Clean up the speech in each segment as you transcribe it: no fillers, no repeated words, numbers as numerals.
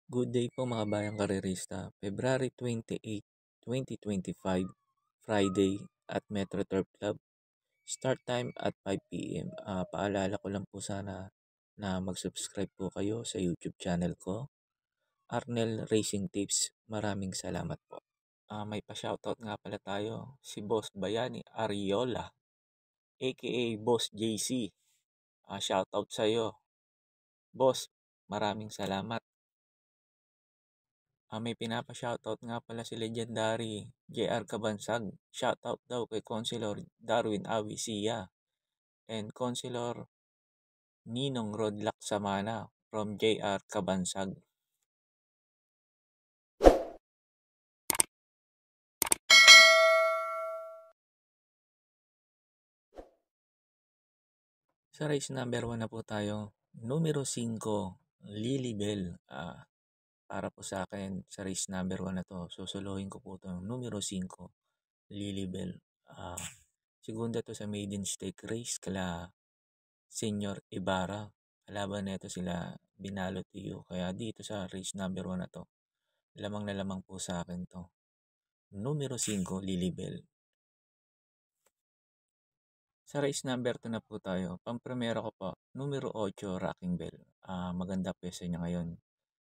Good day po mga bayang karerista. February 28, 2025, Friday at Metro Turf Club. Start time at 5 p.m. Paalala ko lang po sana na mag-subscribe po kayo sa YouTube channel ko, Arnel Racing Tips. Maraming salamat po. May pa-shoutout nga pala tayo, si Boss Bayani Ariola, aka Boss JC. Shoutout sa iyo. Boss, maraming salamat. May pinapa-shoutout nga pala si Legendary JR Cabansag. Shoutout daw kay Councilor Darwin Avisia and Councilor Ninong Rodlack Samana from JR Cabansag. Sa race number 1 na po tayo. Numero 5, Lilibel. Para po sa akin, sa race number 1 na to, susuluhin ko po ito. Numero 5, Lilibel. Segunda to sa maiden stake race kala Senior Ibarra. Kalaban nito sila Binalo Tiyo. Kaya dito sa race number 1 na to, lamang na lamang po sa akin to. Numero 5, Lilibel. Sa race number 2 na po tayo. Pampremera ko po, numero 8, Rocking Bell. Maganda pesa niya ngayon.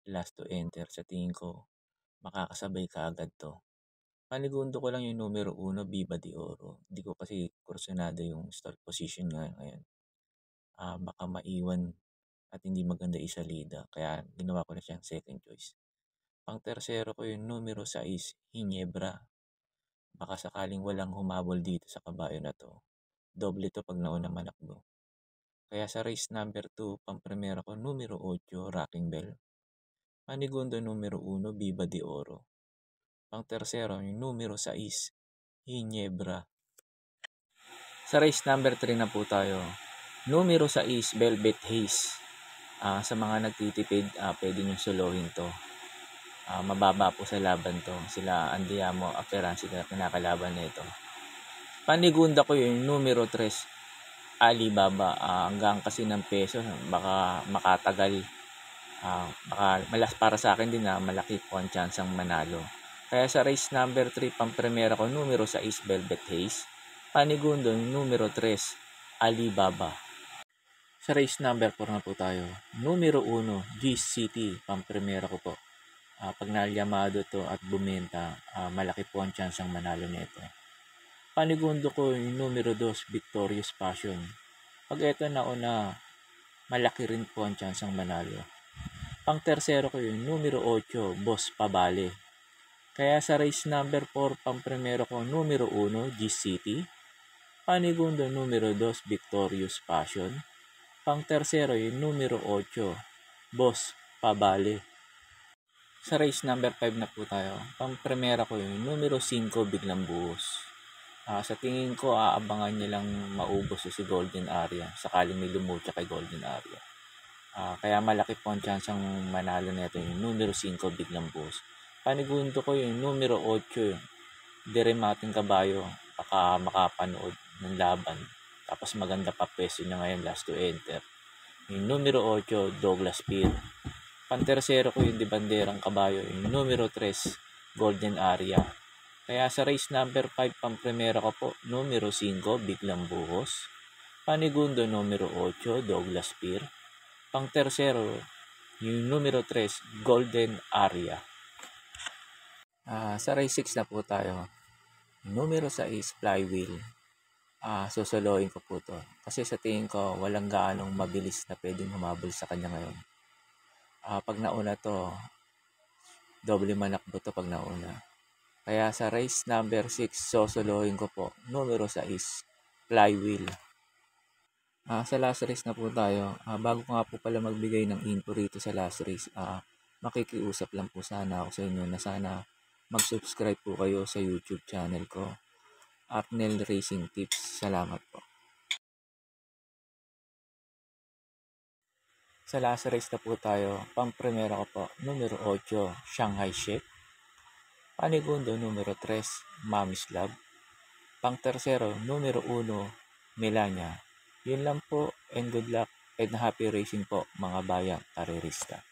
Last to enter. Sa tingin ko, makakasabay ka agad to. Panigundo ko lang yung numero 1, Viva de Oro. Hindi ko kasi kursunado yung start position ngayon. Baka maiwan at hindi maganda isalida. Kaya ginawa ko na siyang second choice. Pang tersero ko yung numero 6, Hinebra. Baka sakaling walang humabol dito sa kabayo na to. Doble to pag nauna manakbo. Kaya sa race number 2, pang primera ko, numero 8, Rocking Bell. Panigundo numero 1, Viva de Oro. Pang tersero yung numero 6, Hinebra. Sa race number 3 na po tayo. Numero 6, Velvet Haze. Sa mga nagtitipid, pwede nyo solohin to. Mababa po sa laban to. Sila Andiamo, Aferansi na kinakalaban nito. Panigunda ko yung numero 3, Alibaba. Hanggang kasi ng peso, baka makatagal. Baka malas para sa akin din na malaki po ang chance ang manalo. Kaya sa race number 3, pampremera ko, numero 6, Velvet Haze. Panigundo yung numero 3, Alibaba. Sa race number 4 na po tayo. Numero 1, Gis City. Pampremera ko po. Pag nalyamado to at bumenta, malaki po ang chance ang manalo nito. Panigundo ko yung numero 2, Victorious Passion. Pag ito nauna, malaki rin po ang chance ang manalo. Pang tersero ko yung numero 8, Boss Pabale. Kaya sa race number 4, pang primero ko numero 1, Gis City. Panigundo numero 2, Victorious Passion. Pang tersero yung numero 8, Boss Pabale. Sa race number 5 na po tayo. Pang primera ko yung numero 5, Biglang Buhos. Sa tingin ko, aabangan niya lang maubos si Golden Area sakaling may lumutya kay Golden Area. Kaya malaki po ang chance ang manalo nito yung numero 5, Biglang Buhos. Panigundo ko yung numero 8, Deremating Kabayo. Baka makapanood ng laban. Tapos maganda pa peso niya ngayon last to enter. Yung numero 8, Douglas Peer. Pantersero ko yung Dibanderang Kabayo. Yung numero 3, Golden Area. Kaya sa race number 5, pampremera ko po, numero 5, Biglang Buhos. Panigundo, numero 8, Douglas Peer. Pang tersero, yung numero 3, Golden Area. Sa race 6 na po tayo. Numero 6, Flywheel. Susuluhin ko po to. Kasi sa tingin ko, walang gaanong mabilis na pwedeng humabol sa kanya ngayon. Pag nauna to, doble manakbo to pag nauna. Kaya sa race number 6, susuluhin ko po, numero 6, Flywheel. Sa last race na po tayo, bago ko nga po pala magbigay ng info rito sa last race, makikiusap lang po sana ako sa inyo na sana mag-subscribe po kayo sa YouTube channel ko, Arnel Racing Tips. Salamat po. Sa last race na po tayo, pampremera ko po, numero 8, Shanghai Chef. Panigundo, numero 3, Mommy's Love. Pang tersero, numero 1, Melania. Yun lang po and good luck and happy racing po mga bayang karerista.